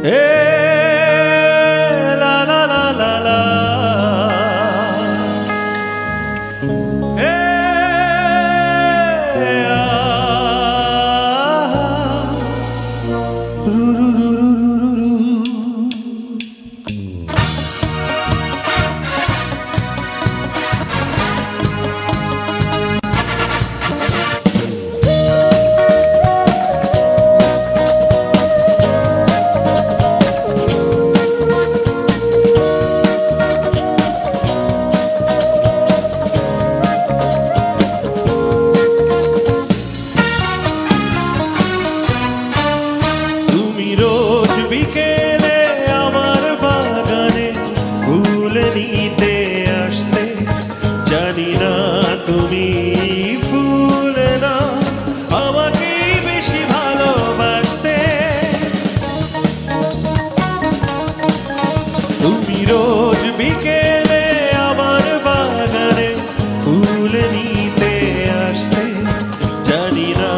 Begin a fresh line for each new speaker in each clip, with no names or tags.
la la la la la. বিকেলে আমার বাগানে ফুল নিতে আসতে, জানি না তুমি ফুল না আমাকে বেশি ভালোবাসতে। তুমি রোজ বিকেলে আমার বাগানে ফুল নিতে আসতে, জানি না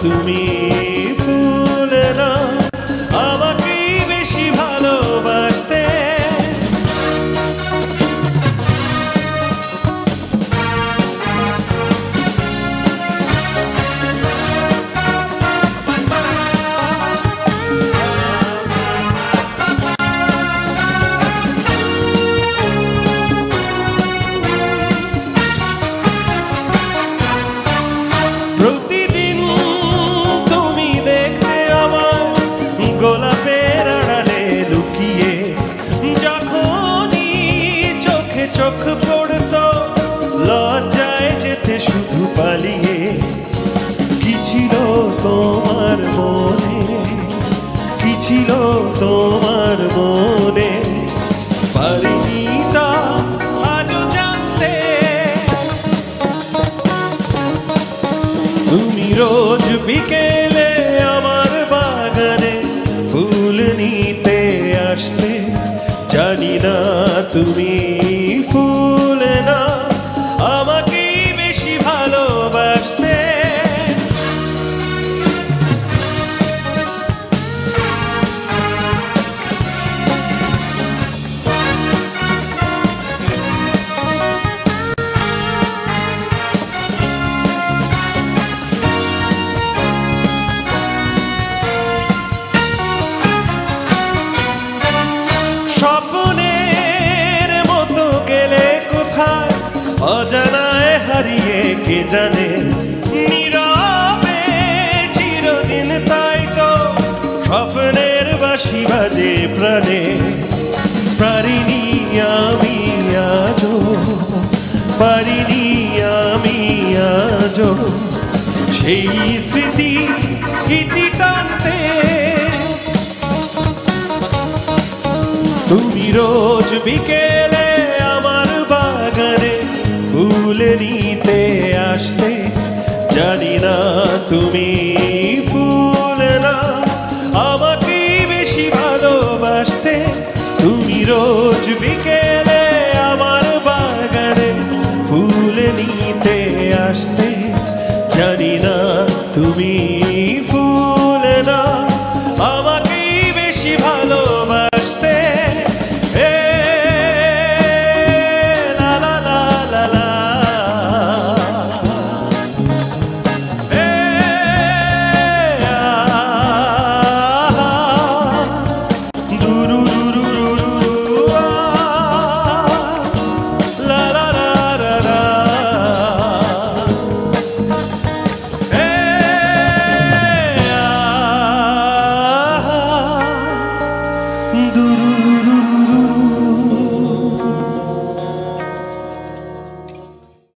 তুমি ফুল না আমাকে বেশি ভালোবাসতে। প্রতিদিন তুমি দেখতে আমার গোলাপের আড়ালে লুকিয়ে, যখনই চোখে চোখ পড়তো লজ্জায় যেতে শুধু পালিয়ে। কি ছিল তোমার মনে, কি ছিল তোমার মনে, পারিনি তা আজও জানতে। তুমি রোজ বিকেলে আমার বাগানে ফুল নিতে আসতে, জানি না তুমি ফুল না আমাকে বেশি ভালোবাসতে। স্বপ্নের মতো গেলে কোথায় অজানায় হারিয়ে কে জানে, নীরবে চিরদিন তাই তো স্বপ্নের বাঁশি বাজে প্রাণে। পারিনি আমি আজো, পারিনি আমি আজো সেই স্মৃতি ইতি টানতে। তুমি রোজ বিকেলে আমার বাগানে ফুল নিতে আসতে, জানি না তুমি ফুল না আমাকে বেশি ভালোবাসতে। তুমি রোজ বিকেলে আমার বাগানে ফুল নিতে আসতে, জানি না তুমি ফুল না আমাকে বেশি ভালোবাসতে। দুরু